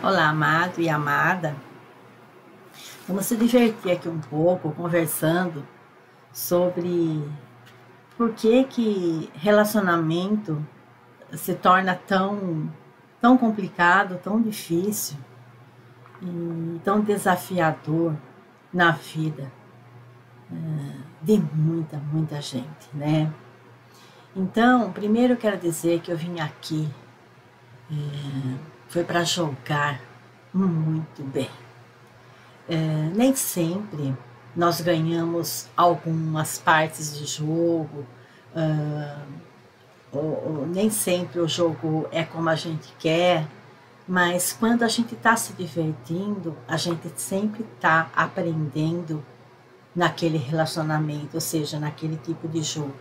Olá, amado e amada. Vamos se divertir aqui um pouco conversando sobre por que relacionamento se torna tão complicado, tão difícil e tão desafiador na vida de muita gente, né? Então, primeiro eu quero dizer que eu vim aqui foi para jogar muito bem. Nem sempre nós ganhamos algumas partes de jogo, ou nem sempre o jogo é como a gente quer, mas quando a gente está se divertindo, a gente sempre está aprendendo naquele relacionamento, ou seja, naquele tipo de jogo.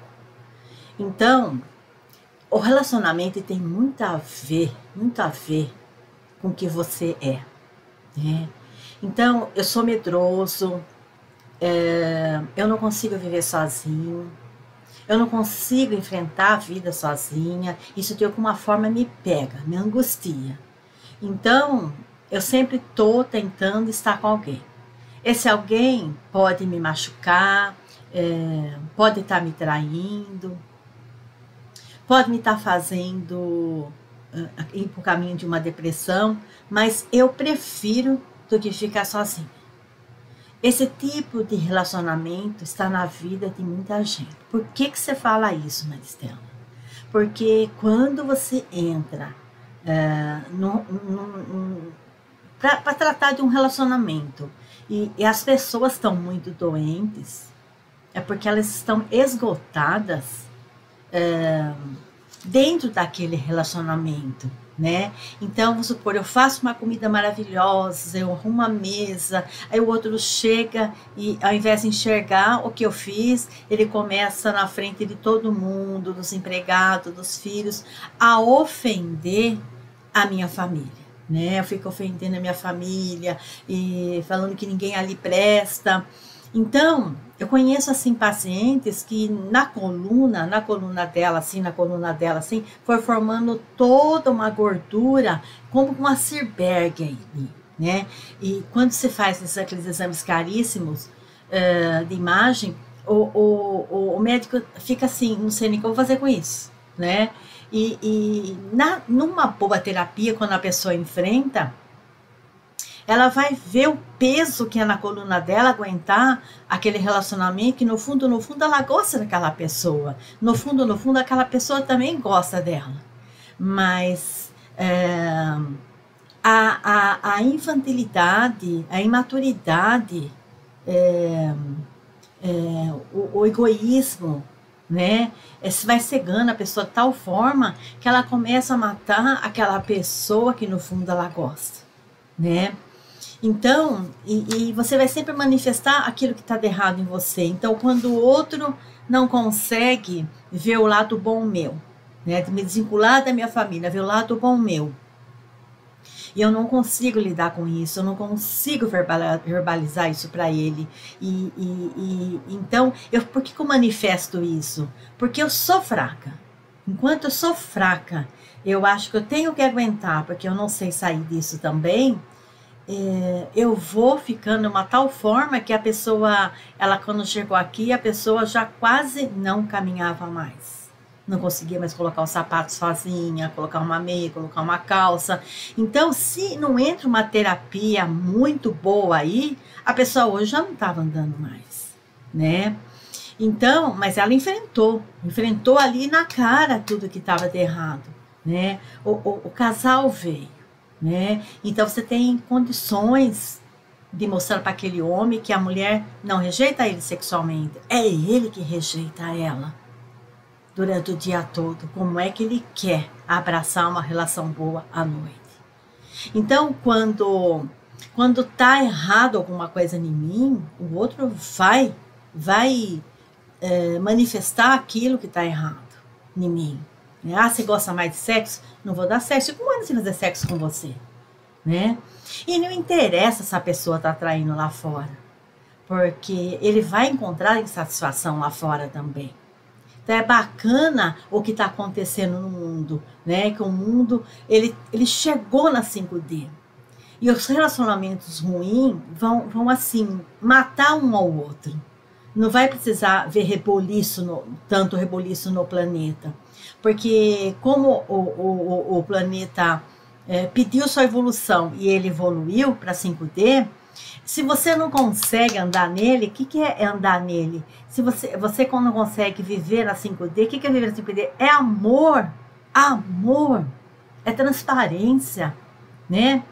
Então, o relacionamento tem muito a ver com o que você é, né? Então, eu sou medroso, eu não consigo viver sozinho, eu não consigo enfrentar a vida sozinha, isso de alguma forma me pega, me angustia. Então, eu sempre estou tentando estar com alguém. Esse alguém pode me machucar, pode estar me traindo, pode me estar fazendo ir para o caminho de uma depressão, mas eu prefiro do que ficar sozinha. Esse tipo de relacionamento está na vida de muita gente. Por que você fala isso, Maristela? Porque quando você entra para tratar de um relacionamento e as pessoas estão muito doentes, é porque elas estão esgotadas dentro daquele relacionamento, né? Então, vamos supor, eu faço uma comida maravilhosa, eu arrumo a mesa, aí o outro chega e ao invés de enxergar o que eu fiz, ele começa na frente de todo mundo, dos empregados, dos filhos, a ofender a minha família, né? Eu fico ofendendo a minha família e falando que ninguém ali presta. Então, eu conheço assim pacientes que na coluna dela, assim, foi formando toda uma gordura, como com uma Cirberg aí, né? E quando se faz aqueles exames caríssimos de imagem, o médico fica assim, não sei nem o que eu vou fazer com isso, né? Numa boa terapia, quando a pessoa enfrenta, ela vai ver o peso que é na coluna dela aguentar aquele relacionamento, que no fundo ela gosta daquela pessoa. No fundo aquela pessoa também gosta dela. Mas a infantilidade, a imaturidade, o egoísmo, né? Se vai cegando a pessoa de tal forma que ela começa a matar aquela pessoa que no fundo ela gosta, né? Então, e você vai sempre manifestar aquilo que está de errado em você. Então, quando o outro não consegue ver o lado bom meu, né, de me desvincular da minha família, ver o lado bom meu, e eu não consigo lidar com isso, eu não consigo verbalizar isso para ele. Então, por que eu manifesto isso? Porque eu sou fraca. Enquanto eu sou fraca, eu acho que eu tenho que aguentar, porque eu não sei sair disso também. Eu vou ficando uma tal forma que a pessoa, ela quando chegou aqui, a pessoa já quase não caminhava mais. Não conseguia mais colocar o sapato sozinha, colocar uma meia, colocar uma calça. Então, se não entra uma terapia muito boa aí, a pessoa hoje já não estava andando mais, né? Então, mas ela enfrentou ali na cara tudo que estava de errado, né? O casal veio, né? Então você tem condições de mostrar para aquele homem que a mulher não rejeita ele sexualmente, é ele que rejeita ela durante o dia todo. Como é que ele quer abraçar uma relação boa à noite? Então, quando tá errado alguma coisa em mim, o outro vai manifestar aquilo que tá errado em mim. Ah, você gosta mais de sexo? Não vou dar sexo. Como anda sem fazer sexo com você? Né? E não interessa se a pessoa está traindo lá fora, porque ele vai encontrar insatisfação lá fora também. Então é bacana o que está acontecendo no mundo, né? Que o mundo ele chegou na 5D. E os relacionamentos ruins vão assim, matar um ao outro. Não vai precisar ver tanto reboliço no planeta. Porque como o planeta pediu sua evolução e ele evoluiu para 5D, se você não consegue andar nele, o que é andar nele? Se você não consegue viver na 5D, o que é viver na 5D? É amor. Amor. É transparência, né?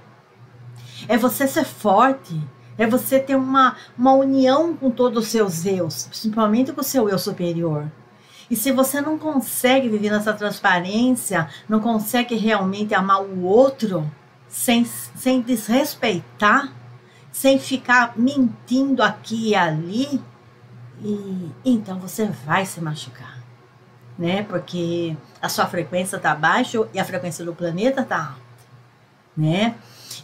É você ser forte. É você ter uma união com todos os seus eus, principalmente com o seu eu superior. E se você não consegue viver nessa transparência, não consegue realmente amar o outro, sem desrespeitar, sem ficar mentindo aqui e ali, então você vai se machucar, né? Porque a sua frequência está baixa e a frequência do planeta está alta, né?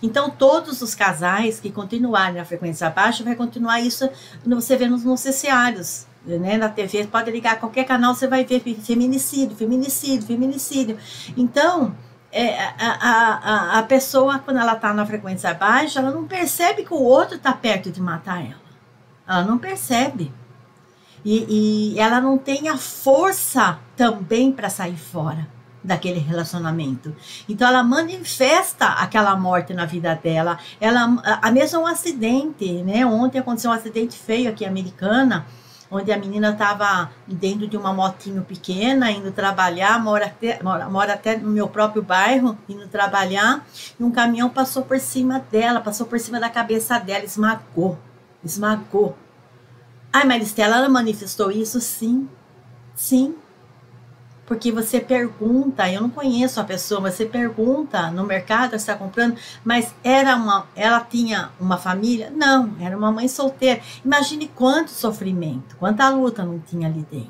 Então, todos os casais que continuarem na frequência baixa, vai continuar isso, você vê nos noticiários, né? Na TV, pode ligar a qualquer canal, você vai ver feminicídio, feminicídio, feminicídio. Então, a pessoa, quando ela está na frequência baixa, ela não percebe que o outro está perto de matar ela. Ela não percebe. E ela não tem a força também para sair fora daquele relacionamento. Então ela manifesta aquela morte na vida dela. A mesma um acidente, né? Ontem aconteceu um acidente feio aqui em Americana, onde a menina estava dentro de uma motinho pequena, indo trabalhar, mora até no meu próprio bairro, indo trabalhar, e um caminhão passou por cima dela, passou por cima da cabeça dela, esmagou. Ai, Maristela, ela manifestou isso? Sim, porque você pergunta, eu não conheço a pessoa, mas você pergunta no mercado, está comprando, mas ela tinha uma família? Não, era uma mãe solteira. Imagine quanto sofrimento, quanta luta não tinha ali dentro,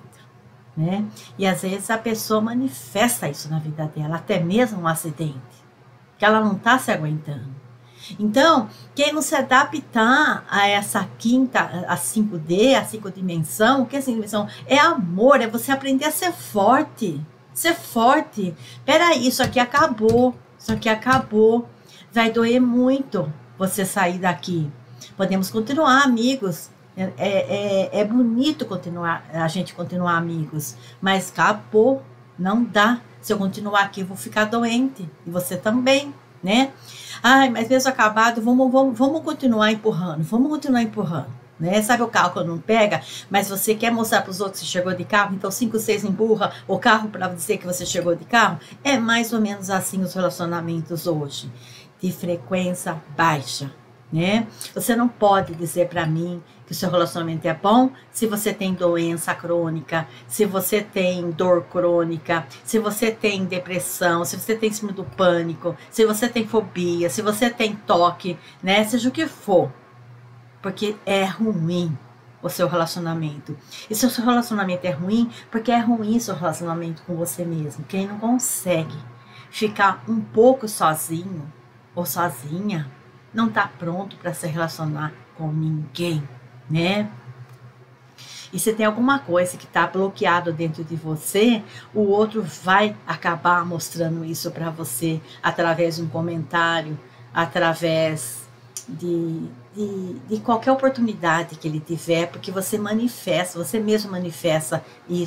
né? E às vezes a pessoa manifesta isso na vida dela, até mesmo um acidente, que ela não está se aguentando. Então, quem não se adaptar a essa a 5D, a 5 dimensão, o que é 5 dimensão? É amor, é você aprender a ser forte. Ser forte. Peraí, isso aqui acabou. Vai doer muito você sair daqui. Podemos continuar amigos. É bonito a gente continuar amigos. Mas acabou. Não dá. Se eu continuar aqui, eu vou ficar doente. E você também, né? Ai, mas mesmo acabado, vamos continuar empurrando, né? Sabe o carro quando não pega, mas você quer mostrar para os outros que chegou de carro, então 5, 6 empurra o carro para dizer que você chegou de carro? É mais ou menos assim os relacionamentos hoje, de frequência baixa, né? Você não pode dizer para mim que o seu relacionamento é bom se você tem doença crônica, se você tem dor crônica, se você tem depressão, se você tem síndrome do pânico, se você tem fobia, se você tem toque, né? Seja o que for, porque é ruim o seu relacionamento. E se o seu relacionamento é ruim, porque é ruim o seu relacionamento com você mesmo. Quem não consegue ficar um pouco sozinho ou sozinha, não está pronto para se relacionar com ninguém, né? E se tem alguma coisa que está bloqueado dentro de você, o outro vai acabar mostrando isso para você através de um comentário, através de qualquer oportunidade que ele tiver, porque você mesmo manifesta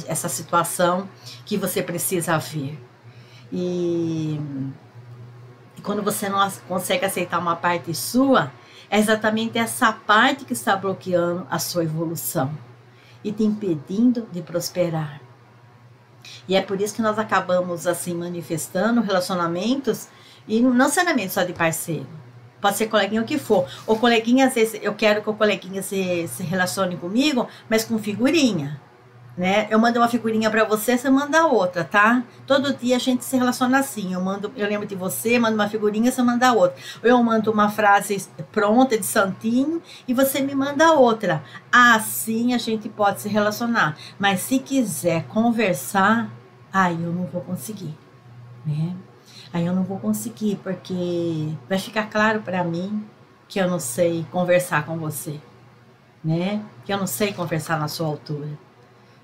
essa situação que você precisa ver. E quando você não consegue aceitar uma parte sua, é exatamente essa parte que está bloqueando a sua evolução e te impedindo de prosperar. E é por isso que nós acabamos assim manifestando relacionamentos, e não necessariamente só de parceiro. Pode ser coleguinha o que for. Ou coleguinha, às vezes, eu quero que o coleguinha se relacione comigo, mas com figurinha, né? Eu mando uma figurinha para você, você manda outra, tá? Todo dia a gente se relaciona assim. Eu lembro de você, mando uma figurinha, você manda outra. Ou eu mando uma frase pronta de santinho e você me manda outra. Assim a gente pode se relacionar. Mas se quiser conversar, aí eu não vou conseguir, né? Aí eu não vou conseguir, porque vai ficar claro para mim que eu não sei conversar com você, né? Que eu não sei conversar na sua altura.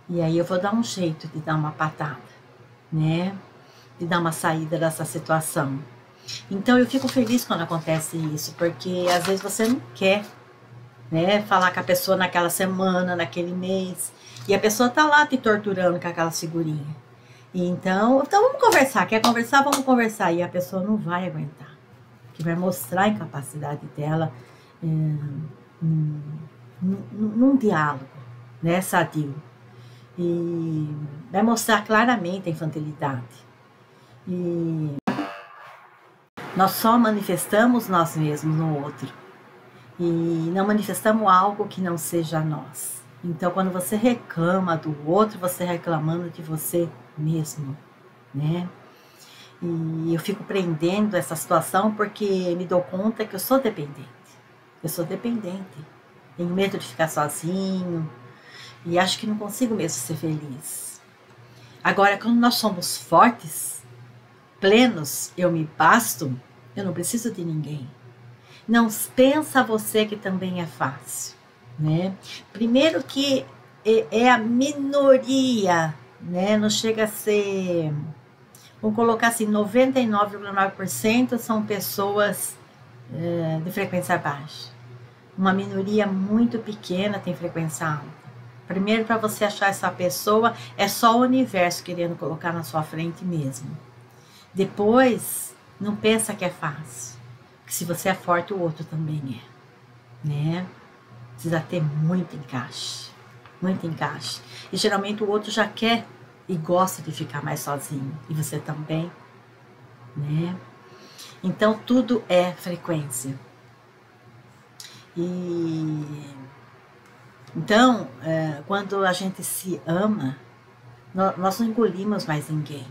E aí eu vou dar um jeito de dar uma patada, né? De dar uma saída dessa situação. Então eu fico feliz quando acontece isso, porque às vezes você não quer, né, falar com a pessoa naquela semana, naquele mês, e a pessoa tá lá te torturando com aquela figurinha. Então vamos conversar, quer conversar? Vamos conversar, e a pessoa não vai aguentar, que vai mostrar a incapacidade dela num diálogo, né, sadio, e vai mostrar claramente a infantilidade. E nós só manifestamos nós mesmos no outro. E não manifestamos algo que não seja nós. Então, quando você reclama do outro, você reclamando de você mesmo, né? E eu fico prendendo essa situação porque me dou conta que eu sou dependente. Eu sou dependente. Tenho medo de ficar sozinho. E acho que não consigo mesmo ser feliz. Agora, quando nós somos fortes, plenos, eu me basto, eu não preciso de ninguém. Não pensa você que também é fácil, né? Primeiro que é a minoria, né? Não chega a ser, vamos colocar assim, 99,9% são pessoas de frequência baixa. Uma minoria muito pequena tem frequência alta. Primeiro, para você achar essa pessoa, é só o universo querendo colocar na sua frente mesmo. Depois, não pensa que é fácil. Porque se você é forte, o outro também é, né? Precisa ter muito encaixe. Muito encaixe. E geralmente o outro já quer e gosta de ficar mais sozinho. E você também, né? Então, tudo é frequência. Então, quando a gente se ama, nós não engolimos mais ninguém.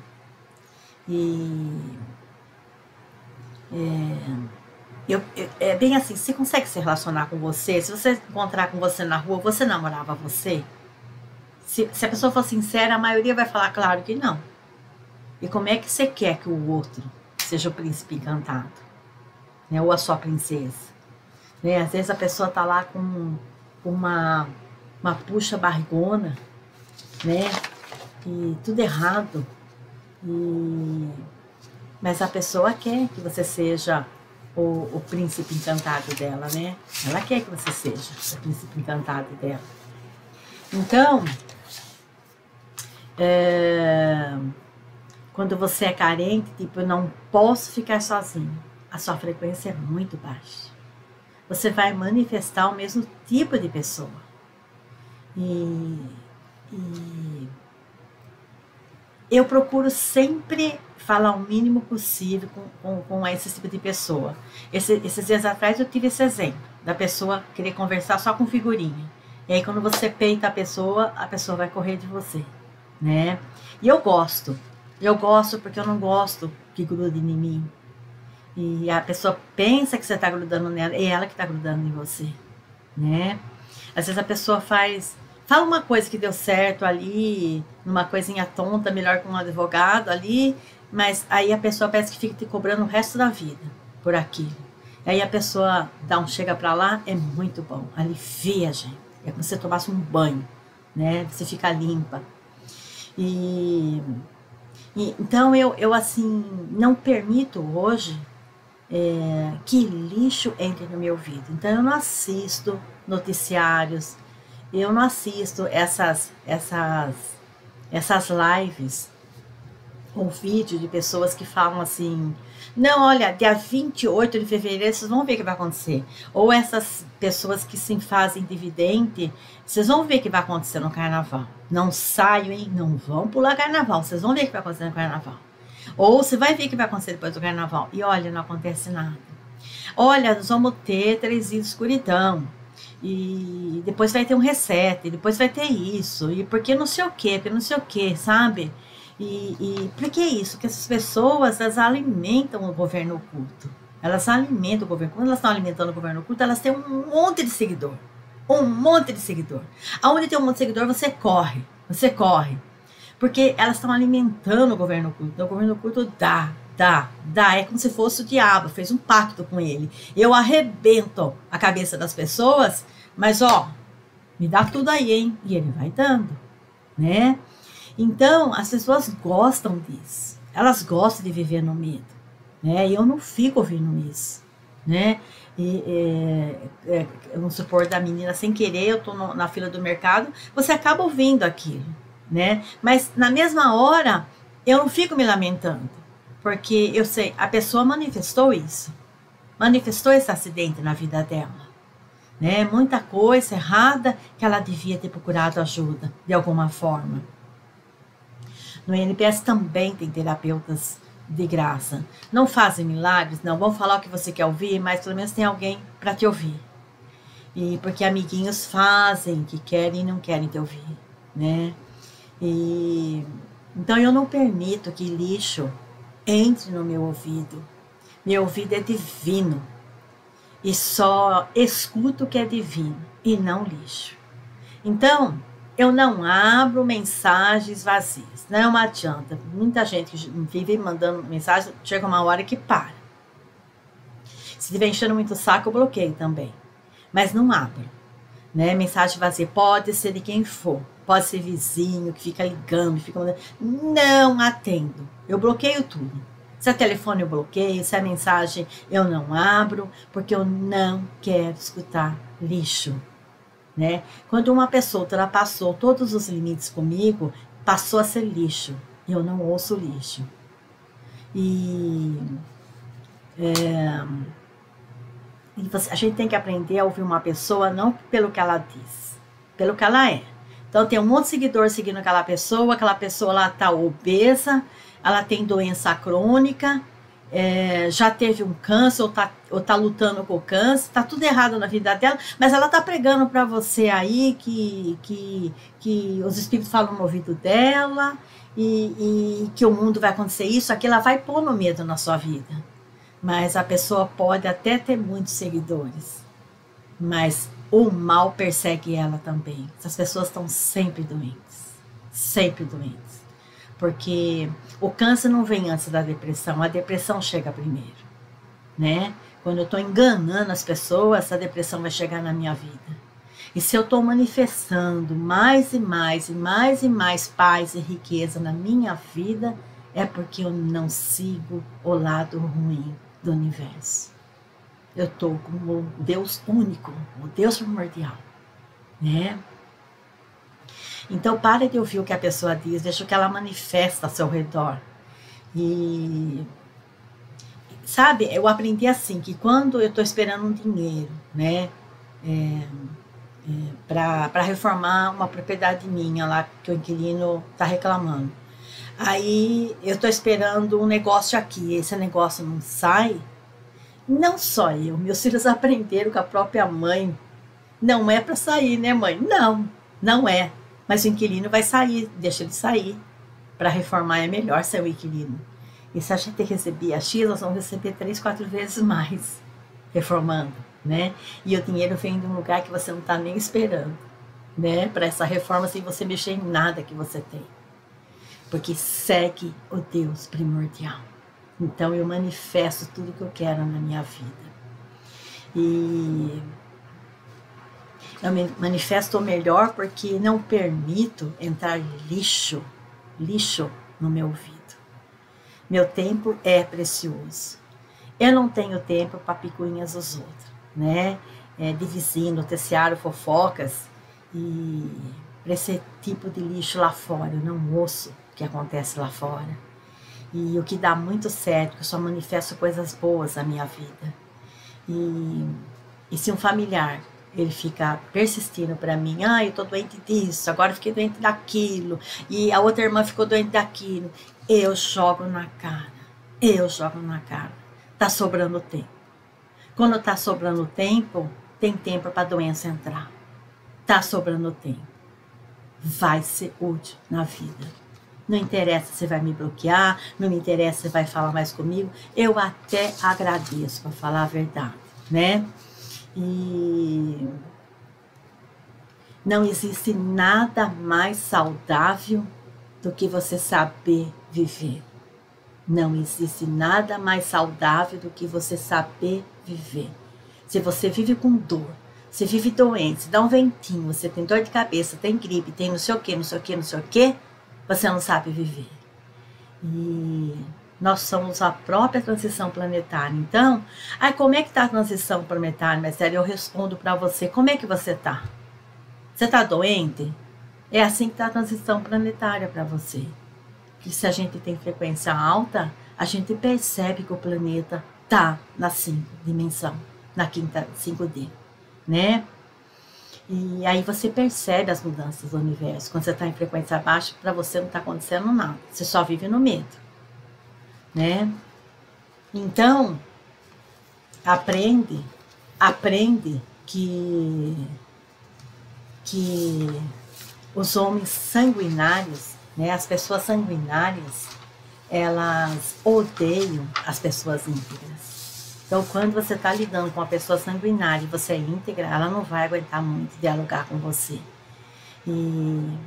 É bem assim, se consegue se relacionar com você, se você encontrar com você na rua, você namorava você? Se a pessoa for sincera, a maioria vai falar, claro que não. E como é que você quer que o outro seja o príncipe encantado? Né? Ou a sua princesa? Né? Às vezes a pessoa tá lá com uma puxa barrigona, né? E tudo errado. Mas a pessoa quer que você seja o príncipe encantado dela, né? Ela quer que você seja o príncipe encantado dela. Então, quando você é carente, tipo, eu não posso ficar sozinho, a sua frequência é muito baixa. Você vai manifestar o mesmo tipo de pessoa. Eu procuro sempre falar o mínimo possível com esse tipo de pessoa. Esses dias atrás eu tive esse exemplo, da pessoa querer conversar só com figurinha. E aí quando você peita a pessoa vai correr de você, né? E eu gosto porque eu não gosto que grude em mim. E a pessoa pensa que você está grudando nela, é ela que está grudando em você, né? Às vezes a pessoa fala uma coisa que deu certo ali, numa coisinha tonta, melhor que um advogado ali, mas aí a pessoa parece que fica te cobrando o resto da vida por aquilo. Aí a pessoa dá um chega pra lá, é muito bom, alivia, gente. É como se você tomasse um banho, né? Você fica limpa. Então eu assim, não permito hoje que lixo entre no meu ouvido. Então eu não assisto noticiários, eu não assisto essas lives ou vídeos de pessoas que falam assim, não, olha, dia 28 de fevereiro vocês vão ver o que vai acontecer. Ou essas pessoas que se fazem dividente, vocês vão ver o que vai acontecer no carnaval. Não saiam, hein? Não vão pular carnaval, vocês vão ver o que vai acontecer no carnaval. Ou você vai ver o que vai acontecer depois do carnaval. E olha, não acontece nada. Olha, nós vamos ter 3 dias de escuridão. E depois vai ter um reset, e depois vai ter isso. E porque não sei o que, sabe? E por que isso? Porque essas pessoas, elas alimentam o governo oculto. Elas alimentam o governo. Quando elas estão alimentando o governo oculto, elas têm um monte de seguidor. Um monte de seguidor. Aonde tem um monte de seguidor, você corre. Você corre. Porque elas estão alimentando o governo oculto. Então, o governo oculto dá. É como se fosse o diabo, fez um pacto com ele. Eu arrebento a cabeça das pessoas, mas ó, me dá tudo aí, hein? E ele vai dando, né? Então, as pessoas gostam disso. Elas gostam de viver no medo. né? E eu não fico ouvindo isso, né? Vamos supor, da menina sem querer, eu tô na fila do mercado, você acaba ouvindo aquilo, né? Mas na mesma hora, eu não fico me lamentando, porque eu sei, a pessoa manifestou isso, manifestou esse acidente na vida dela, né? Muita coisa errada que ela devia ter procurado ajuda, de alguma forma. No INPS também tem terapeutas de graça. Não fazem milagres, não vão falar o que você quer ouvir, mas pelo menos tem alguém para te ouvir. E porque amiguinhos fazem o que querem e não querem te ouvir, né? Então eu não permito que lixo entre no meu ouvido. Meu ouvido é divino. E só escuto o que é divino e não lixo. Então, eu não abro mensagens vazias. Não adianta. Muita gente vive mandando mensagem, chega uma hora que para. Se estiver enchendo muito o saco, eu bloqueio também. Mas não abro. Né? Mensagem vazia pode ser de quem for. Pode ser vizinho que fica ligando, fica mandando. Não atendo. Eu bloqueio tudo. Se é telefone eu bloqueio, se é mensagem eu não abro, porque eu não quero escutar lixo. Né? Quando uma pessoa ultrapassou todos os limites comigo, passou a ser lixo. Eu não ouço lixo. A gente tem que aprender a ouvir uma pessoa não pelo que ela diz, pelo que ela é. Então tem um monte de seguidor seguindo aquela pessoa lá está obesa, ela tem doença crônica, já teve um câncer ou tá lutando com o câncer, tá tudo errado na vida dela, mas ela tá pregando para você aí que os espíritos falam no ouvido dela e que o mundo vai acontecer isso, aquilo, ela vai pôr no medo na sua vida. Mas a pessoa pode até ter muitos seguidores, mas o mal persegue ela também. Essas pessoas estão sempre doentes, porque o câncer não vem antes da depressão, a depressão chega primeiro, né? Quando eu estou enganando as pessoas, a depressão vai chegar na minha vida. E se eu estou manifestando mais e mais paz e riqueza na minha vida, é porque eu não sigo o lado ruim do universo. Eu estou com o Deus único, o Deus primordial, né? Então, pare de ouvir o que a pessoa diz, deixa o que ela manifesta ao seu redor. E, sabe, eu aprendi assim, que quando eu estou esperando um dinheiro, né, para reformar uma propriedade minha lá, que o inquilino está reclamando. Aí, eu estou esperando um negócio aqui, esse negócio não sai. Não só eu, meus filhos aprenderam com a própria mãe. Não é para sair, né, mãe? Não, não é. Mas o inquilino vai sair, deixa ele sair. Para reformar é melhor ser o inquilino. E se a gente receber a X, nós vamos receber 3, 4 vezes mais reformando, né? E o dinheiro vem de um lugar que você não está nem esperando, né? Para essa reforma sem você mexer em nada que você tem. Porque segue o Deus primordial. Então eu manifesto tudo que eu quero na minha vida. E eu me manifesto o melhor porque não permito entrar lixo no meu ouvido. Meu tempo é precioso. Eu não tenho tempo para picuinhas dos outros, né? De vizinho, noticiário, fofocas e para esse tipo de lixo lá fora. Eu não ouço o que acontece lá fora. E o que dá muito certo, que eu só manifesto coisas boas na minha vida. E se um familiar, ele fica persistindo para mim, eu tô doente disso, agora fiquei doente daquilo, e a outra irmã ficou doente daquilo, eu jogo na cara. Tá sobrando tempo. Quando tá sobrando tempo, tem tempo para a doença entrar. Tá sobrando tempo. Vai ser útil na vida. Não interessa se vai me bloquear, não me interessa se vai falar mais comigo. Eu até agradeço, para falar a verdade, né? E não existe nada mais saudável do que você saber viver. Não existe nada mais saudável do que você saber viver. Se você vive com dor, você vive doente, se dá um ventinho, você tem dor de cabeça, tem gripe, tem não sei o que, você não sabe viver. E Nós somos a própria transição planetária. Então, como é que está a transição planetária, Mestre? Eu respondo para você, como é que você está? Você está doente? É assim que está a transição planetária para você. Que se a gente tem frequência alta, a gente percebe que o planeta está na 5 dimensão, na quinta 5D, né? E aí você percebe as mudanças do universo. Quando você está em frequência baixa, para você não está acontecendo nada. Você só vive no medo, né? Então, aprende que os homens sanguinários, né, as pessoas sanguinárias, elas odeiam as pessoas íntegras. Então, quando você está lidando com uma pessoa sanguinária e você é íntegra, ela não vai aguentar muito dialogar com você. E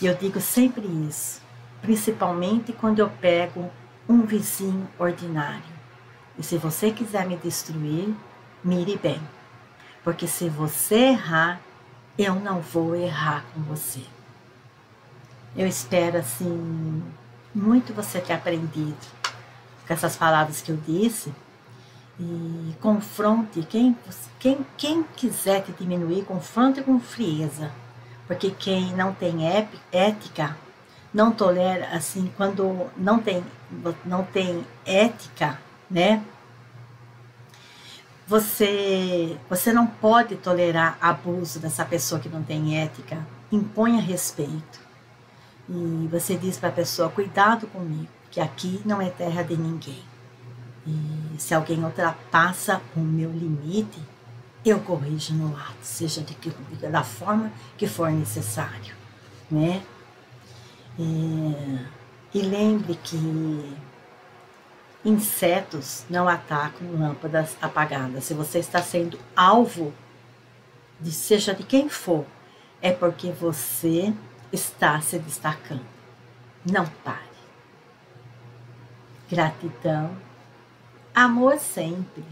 eu digo sempre isso, principalmente quando eu pego um vizinho ordinário. E se você quiser me destruir, mire bem. Porque se você errar, eu não vou errar com você. Eu espero, assim, muito você ter aprendido com essas palavras que eu disse. E confronte, quem quiser te diminuir, confronte com frieza. Porque quem não tem ética, não tolera, assim, quando não tem ética, né? Você não pode tolerar abuso dessa pessoa que não tem ética. Imponha respeito. E você diz para a pessoa, cuidado comigo, que aqui não é terra de ninguém. E se alguém ultrapassa o meu limite, eu corrijo no ato, seja da forma que for necessário, né? E lembre que insetos não atacam lâmpadas apagadas. Se você está sendo alvo, seja de quem for, é porque você está se destacando. Não pare. Gratidão. Amor sempre.